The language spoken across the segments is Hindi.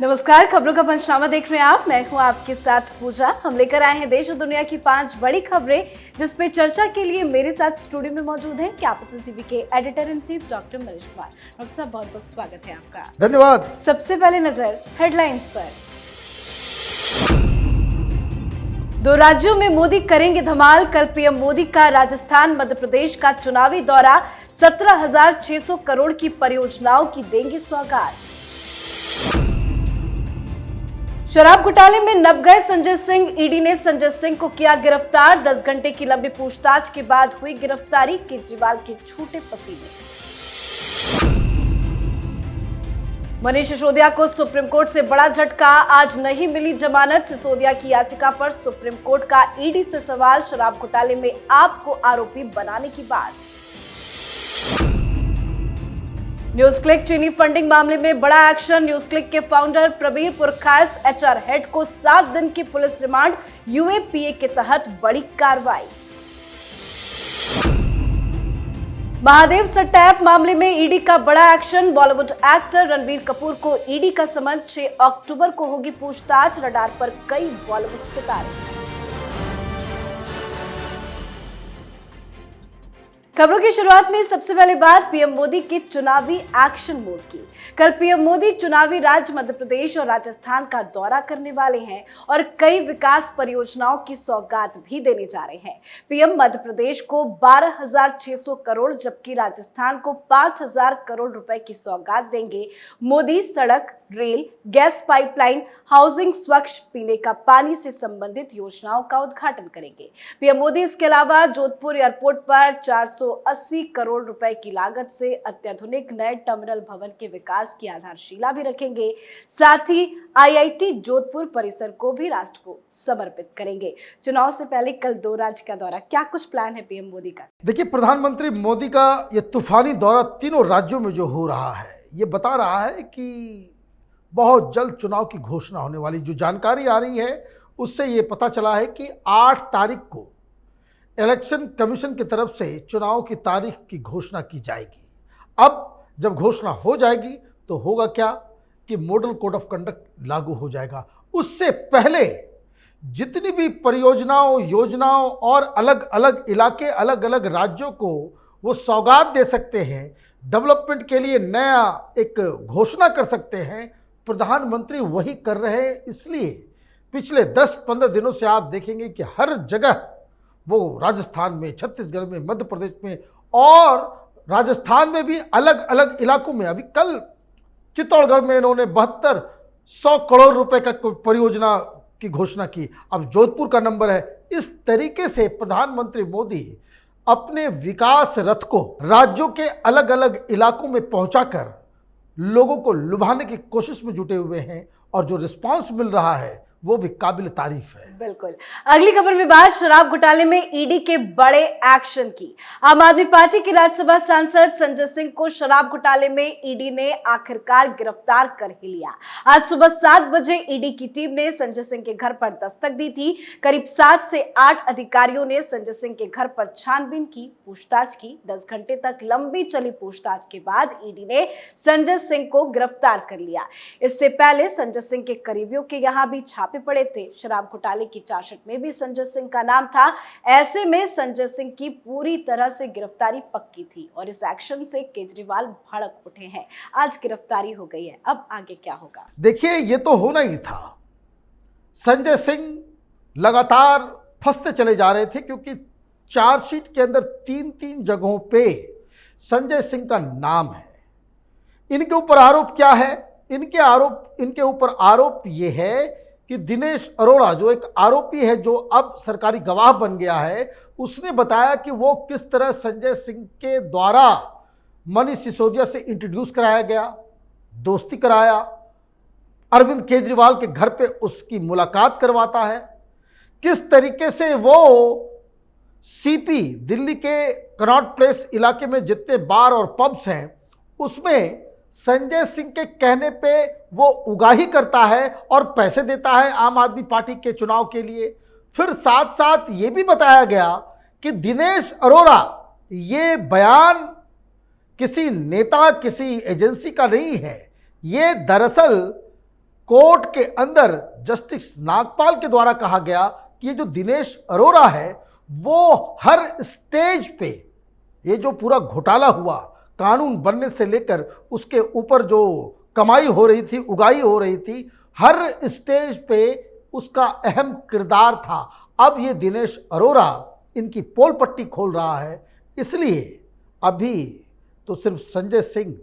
नमस्कार, खबरों का पंचनामा देख रहे हैं आप। मैं हूं आपके साथ पूजा। हम लेकर आए हैं देश और दुनिया की 5 बड़ी खबरें, जिसपे चर्चा के लिए मेरे साथ स्टूडियो में मौजूद हैं कैपिटल टीवी के editor in chief doctor Manish Kumar. Doctor साहब, बहुत बहुत स्वागत है आपका। धन्यवाद। सबसे पहले नजर हेडलाइंस पर। 2 राज्यों में मोदी करेंगे धमाल। कल पीएम मोदी का राजस्थान मध्य प्रदेश का चुनावी दौरा। 17,600 करोड़ की परियोजनाओं की देंगे सौगात। शराब घोटाले में नप गए संजय सिंह। ईडी ने संजय सिंह को किया गिरफ्तार। 10 घंटे की लंबी पूछताछ के बाद हुई गिरफ्तारी। केजरीवाल के छूटे पसीने। मनीष सिसोदिया को सुप्रीम कोर्ट से बड़ा झटका। आज नहीं मिली जमानत। सिसोदिया की याचिका पर सुप्रीम कोर्ट का ईडी से सवाल। शराब घोटाले में आपको आरोपी बनाने की बात। न्यूज क्लिक चीनी फंडिंग मामले में बड़ा एक्शन। न्यूज क्लिक के फाउंडर प्रबीर पुरकायस एचआर हेड को 7 दिन की पुलिस रिमांड। यूएपीए के तहत बड़ी कार्रवाई। महादेव सट्टा ऐप मामले में ईडी का बड़ा एक्शन। बॉलीवुड एक्टर रणबीर कपूर को ईडी का समन। 6 अक्टूबर को होगी पूछताछ। रडार पर कई बॉलीवुड सितारे। खबरों की शुरुआत में सबसे पहले बात पीएम मोदी के चुनावी एक्शन मोड की। कल पीएम मोदी चुनावी राज्य मध्य प्रदेश और राजस्थान का दौरा करने वाले हैं और कई विकास परियोजनाओं की सौगात भी देने जा रहे हैं। पीएम मध्य प्रदेश को 12,600 करोड़ जबकि राजस्थान को 5,000 करोड़ रुपए की सौगात देंगे। मोदी सड़क, रेल, गैस पाइपलाइन, हाउसिंग, स्वच्छ पीने का पानी से संबंधित योजनाओं का उद्घाटन करेंगे। पीएम मोदी इसके अलावा जोधपुर एयरपोर्ट पर 480 करोड़ रुपए की लागत से अत्याधुनिक नए टर्मिनल भवन के विकास की आधारशिला भी रखेंगे। साथ ही आईआईटी जोधपुर परिसर को भी राष्ट्र को समर्पित करेंगे। चुनाव से पहले कल 2 राज्य का दौरा, क्या कुछ प्लान है पीएम मोदी का? देखिए, प्रधानमंत्री मोदी का ये तूफानी दौरा तीनों राज्यों में जो हो रहा है, ये बता रहा है कि बहुत जल्द चुनाव की घोषणा होने वाली। जो जानकारी आ रही है उससे ये पता चला है कि 8 तारीख को इलेक्शन कमीशन की तरफ से चुनाव की तारीख की घोषणा की जाएगी। अब जब घोषणा हो जाएगी तो होगा क्या कि मॉडल कोड ऑफ कंडक्ट लागू हो जाएगा। उससे पहले जितनी भी परियोजनाओं, योजनाओं और अलग अलग इलाके, अलग अलग राज्यों को वो सौगात दे सकते हैं, डेवलपमेंट के लिए नया एक घोषणा कर सकते हैं, प्रधानमंत्री वही कर रहे हैं। इसलिए पिछले 10-15 दिनों से आप देखेंगे कि हर जगह वो राजस्थान में, छत्तीसगढ़ में, मध्य प्रदेश में और राजस्थान में भी अलग अलग इलाकों में, अभी कल चित्तौड़गढ़ में इन्होंने 7200 करोड़ रुपए का परियोजना की घोषणा की। अब जोधपुर का नंबर है। इस तरीके से प्रधानमंत्री मोदी अपने विकास रथ को राज्यों के अलग अलग इलाकों में पहुंचाकर लोगों को लुभाने की कोशिश में जुटे हुए हैं और जो रिस्पांस मिल रहा है वो भी काबिल तारीफ है। बिल्कुल। अगली खबर में बात शराब घोटाले में ईडी के बड़े एक्शन की। आम आदमी पार्टी के राज्यसभा सांसद संजय सिंह को शराब घोटाले में ईडी ने आखिरकार गिरफ्तार कर ही लिया। आज सुबह 7 बजे ईडी की टीम ने संजय सिंह के घर पर दस्तक दी थी। करीब 7 से 8 अधिकारियों ने संजय सिंह के घर पर छानबीन की, पूछताछ की। 10 घंटे तक लंबी चली पूछताछ के बाद ईडी ने संजय सिंह को गिरफ्तार कर लिया। इससे पहले संजय सिंह के करीबियों के यहां भी छापे पड़े थे। शराब घोटाले की चार्जशीट में भी संजय सिंह का नाम था। ऐसे में संजय सिंह की पूरी तरह से गिरफ्तारी पक्की थी और इस एक्शन से केजरीवाल भड़क उठे हैं। आज गिरफ्तारी हो गई है, अब आगे क्या होगा? देखिए, ये तो होना ही था। संजय सिंह लगातार फंसते चले जा रहे थे क्योंकि चार्जशीट के अंदर 3-3 जगहों पे संजय सिंह का नाम है। इनके ऊपर आरोप क्या है? इनके ऊपर आरोप ये है कि दिनेश अरोड़ा, जो एक आरोपी है, जो अब सरकारी गवाह बन गया है, उसने बताया कि वो किस तरह संजय सिंह के द्वारा मनीष सिसोदिया से इंट्रोड्यूस कराया गया, दोस्ती कराया, अरविंद केजरीवाल के घर पे उसकी मुलाकात करवाता है, किस तरीके से वो सीपी, दिल्ली के कनॉट प्लेस इलाके में जितने बार और पब्स हैं उसमें संजय सिंह के कहने पे वो उगाही करता है और पैसे देता है आम आदमी पार्टी के चुनाव के लिए। फिर साथ साथ ये भी बताया गया कि दिनेश अरोड़ा ये बयान किसी नेता, किसी एजेंसी का नहीं है, ये दरअसल कोर्ट के अंदर जस्टिस नागपाल के द्वारा कहा गया कि ये जो दिनेश अरोरा है वो हर स्टेज पे, ये जो पूरा घोटाला हुआ कानून बनने से लेकर उसके ऊपर जो कमाई हो रही थी, उगाई हो रही थी, हर स्टेज पे उसका अहम किरदार था। अब ये दिनेश अरोरा इनकी पोल पट्टी खोल रहा है। इसलिए अभी तो सिर्फ संजय सिंह,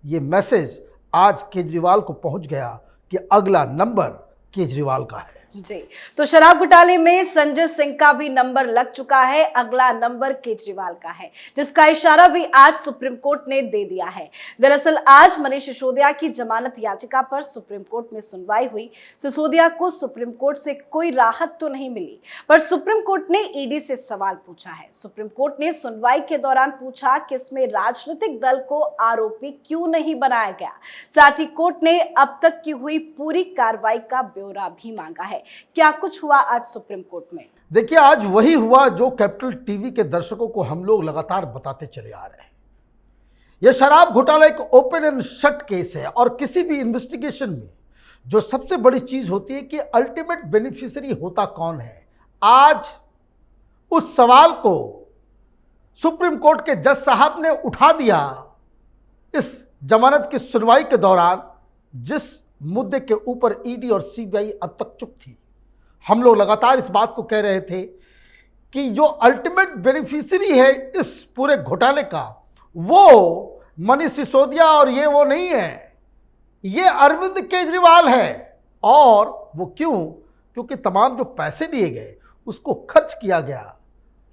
ये मैसेज आज केजरीवाल को पहुंच गया कि अगला नंबर केजरीवाल का है। जी, तो शराब घोटाले में संजय सिंह का भी नंबर लग चुका है, अगला नंबर केजरीवाल का है, जिसका इशारा भी आज सुप्रीम कोर्ट ने दे दिया है। दरअसल आज मनीष सिसोदिया की जमानत याचिका पर सुप्रीम कोर्ट में सुनवाई हुई। सिसोदिया को सुप्रीम कोर्ट से कोई राहत तो नहीं मिली, पर सुप्रीम कोर्ट ने ईडी से सवाल पूछा है। सुप्रीम कोर्ट ने सुनवाई के दौरान पूछा कि इसमें राजनीतिक दल को आरोपी क्यों नहीं बनाया गया। साथ ही कोर्ट ने अब तक की हुई पूरी कार्रवाई का ब्यौरा भी मांगा है। क्या कुछ हुआ आज सुप्रीम कोर्ट में? देखिए, आज वही हुआ जो कैपिटल टीवी के दर्शकों को हम लोग लगातार बताते चले आ रहे हैं। यह शराब घोटाला एक ओपन एंड शट केस है और किसी भी इन्वेस्टिगेशन में जो सबसे बड़ी चीज होती है कि अल्टीमेट बेनिफिशियरी होता कौन है। आज उस सवाल को सुप्रीम कोर्ट के जज साहब ने उठा दिया इस जमानत की सुनवाई के दौरान, जिस मुद्दे के ऊपर ईडी और सीबीआई अब तक चुप थी। हम लोग लगातार इस बात को कह रहे थे कि जो अल्टीमेट बेनिफिशियरी है इस पूरे घोटाले का, वो मनीष सिसोदिया और ये वो नहीं है, ये अरविंद केजरीवाल है। और वो क्यों? क्योंकि तमाम जो पैसे लिए गए उसको खर्च किया गया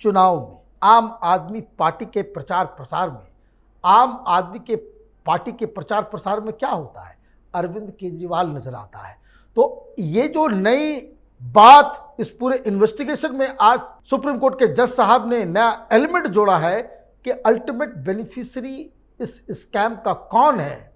चुनाव में, आम आदमी पार्टी के प्रचार प्रसार में। आम आदमी के पार्टी के प्रचार प्रसार में क्या होता है? अरविंद केजरीवाल नजर आता है। तो ये जो नई बात इस पूरे इन्वेस्टिगेशन में आज सुप्रीम कोर्ट के जज साहब ने नया एलिमेंट जोड़ा है कि अल्टीमेट बेनिफिशियरी इस स्कैम का कौन है,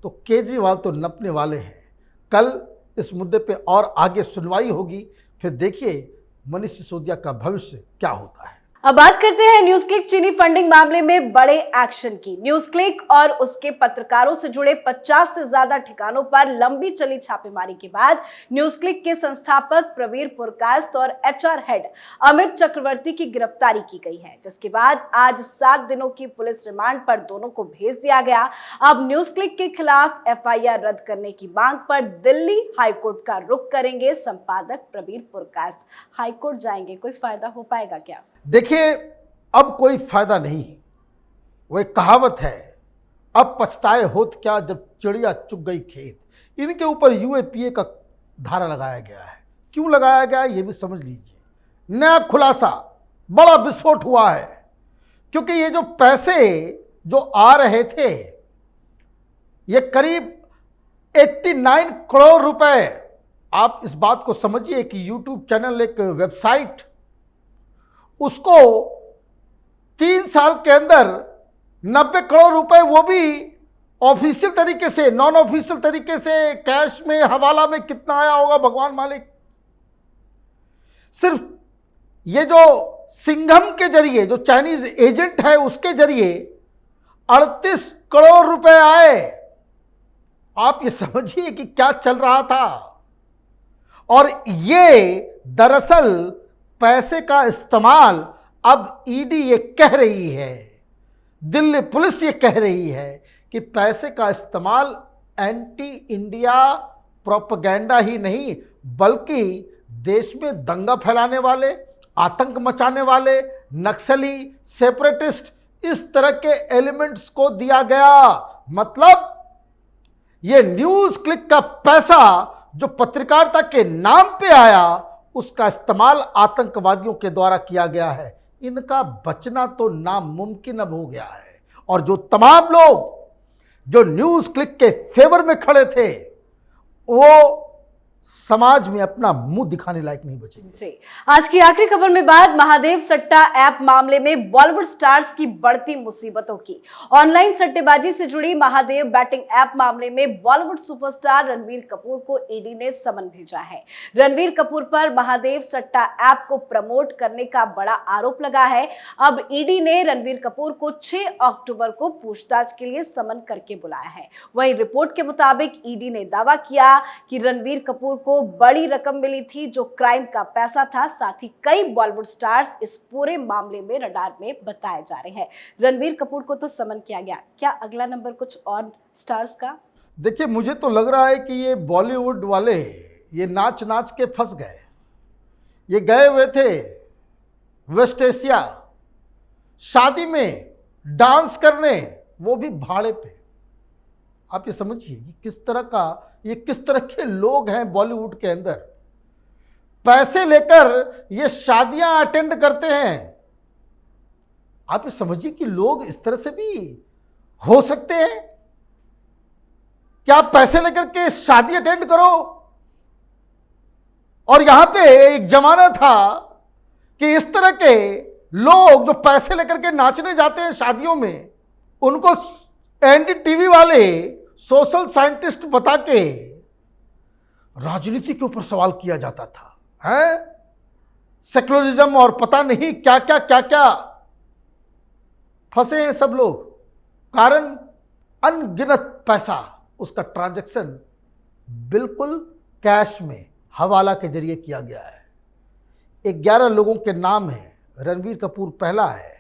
तो केजरीवाल तो नपने वाले हैं। कल इस मुद्दे पे और आगे सुनवाई होगी, फिर देखिए मनीष सिसोदिया का भविष्य क्या होता है। अब बात करते हैं न्यूज क्लिक चीनी फंडिंग मामले में बड़े एक्शन की। न्यूज क्लिक और उसके पत्रकारों से जुड़े 50 से ज्यादा ठिकानों पर लंबी चली छापेमारी के बाद न्यूज क्लिक के संस्थापक प्रवीर पुरकायस्थ और एचआर हेड अमित चक्रवर्ती की गिरफ्तारी की गई है, जिसके बाद आज 7 दिनों की पुलिस रिमांड पर दोनों को भेज दिया गया। अब न्यूज क्लिक के खिलाफ एफआईआर रद्द करने की मांग पर दिल्ली हाईकोर्ट का रुख करेंगे संपादक प्रवीर पुरकायस्थ। हाईकोर्ट जाएंगे, कोई फायदा हो पाएगा क्या? देखिए, अब कोई फायदा नहीं। वो एक कहावत है, अब पछताए होत क्या जब चिड़िया चुग गई खेत। इनके ऊपर यूएपीए का धारा लगाया गया है। क्यों लगाया गया है ये भी समझ लीजिए। नया खुलासा, बड़ा विस्फोट हुआ है, क्योंकि ये जो पैसे जो आ रहे थे, ये करीब 89 करोड़ रुपए। आप इस बात को समझिए कि यूट्यूब चैनल, एक वेबसाइट, उसको 3 साल के अंदर 90 करोड़ रुपए, वो भी ऑफिशियल तरीके से, नॉन ऑफिशियल तरीके से, कैश में, हवाला में कितना आया होगा भगवान मालिक। सिर्फ ये जो सिंघम के जरिए, जो चाइनीज एजेंट है, उसके जरिए 38 करोड़ रुपए आए। आप ये समझिए कि क्या चल रहा था। और ये दरअसल पैसे का इस्तेमाल अब ईडी ये कह रही है, दिल्ली पुलिस ये कह रही है कि पैसे का इस्तेमाल एंटी इंडिया प्रोपेगेंडा ही नहीं, बल्कि देश में दंगा फैलाने वाले, आतंक मचाने वाले, नक्सली, सेपरेटिस्ट, इस तरह के एलिमेंट्स को दिया गया। मतलब ये न्यूज क्लिक का पैसा जो पत्रकारिता के नाम पे आया, उसका इस्तेमाल आतंकवादियों के द्वारा किया गया है। इनका बचना तो नामुमकिन अब हो गया है। और जो तमाम लोग जो न्यूज क्लिक के फेवर में खड़े थे, वो समाज में अपना मुंह दिखाने लायक नहीं बचेंगे। जी, आज की आखिरी खबर में बात महादेव सट्टा ऐप मामले में बॉलीवुड स्टार्स की बढ़ती मुसीबतों की। ऑनलाइन सट्टेबाजी से जुड़ी महादेव बैटिंग ऐप मामले में बॉलीवुड सुपरस्टार रणवीर कपूर को ईडी ने समन भेजा है। रणवीर कपूर पर महादेव सट्टा ऐप को प्रमोट करने का बड़ा आरोप लगा है। अब ईडी ने रणवीर कपूर को 6 अक्टूबर को पूछताछ के लिए समन करके बुलाया है। वहीं रिपोर्ट के मुताबिक ईडी ने दावा किया कि रणवीर कपूर को बड़ी रकम मिली थी जो क्राइम का पैसा था। साथ ही कई बॉलीवुड स्टार्स इस पूरे मामले में रडार में बताए जा रहे हैं। रणवीर कपूर को तो समन किया गया, क्या अगला नंबर कुछ और स्टार्स का? देखिए, मुझे तो लग रहा है कि ये बॉलीवुड वाले ये नाच नाच के फंस गए। ये गए हुए थे वेस्ट एशिया शादी में डांस करने, वो भी भाड़े पे। आप ये समझिए कि किस तरह के लोग हैं बॉलीवुड के अंदर। पैसे लेकर ये शादियां अटेंड करते हैं। आप ये समझिए कि लोग इस तरह से भी हो सकते हैं। क्या आप पैसे लेकर के शादी अटेंड करो? और यहां पे एक जमाना था कि इस तरह के लोग जो पैसे लेकर के नाचने जाते हैं शादियों में, उनको एनडीटीवी वाले सोशल साइंटिस्ट बता के राजनीति के ऊपर सवाल किया जाता था, हैं? सेकुलरिज्म और पता नहीं क्या क्या फंसे हैं सब लोग। कारण अनगिनत पैसा, उसका ट्रांजैक्शन बिल्कुल कैश में हवाला के जरिए किया गया है। 11 लोगों के नाम हैं, रणवीर कपूर पहला है।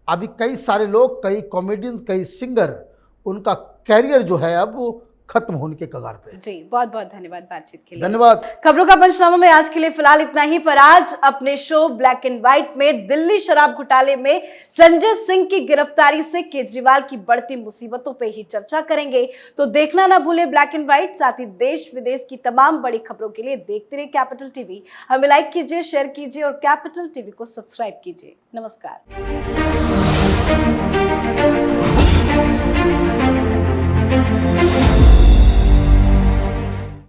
अभी कई सारे लोग, कई कॉमेडियंस, कई सिंगर, उनका कैरियर जो है अब वो खत्म होने के कगार पे। जी, बहुत बहुत धन्यवाद बातचीत के लिए। धन्यवाद। खबरों का पंचनामा में आज के लिए फिलहाल इतना ही। पर आज अपने शो ब्लैक एंड व्हाइट में दिल्ली शराब घोटाले में संजय सिंह की गिरफ्तारी से केजरीवाल की बढ़ती मुसीबतों पे ही चर्चा करेंगे। तो देखना ना भूले ब्लैक एंड व्हाइट। साथ ही देश विदेश की तमाम बड़ी खबरों के लिए देखते रहिए कैपिटल टीवी। हमें लाइक कीजिए, शेयर कीजिए और कैपिटल टीवी को सब्सक्राइब कीजिए। नमस्कार।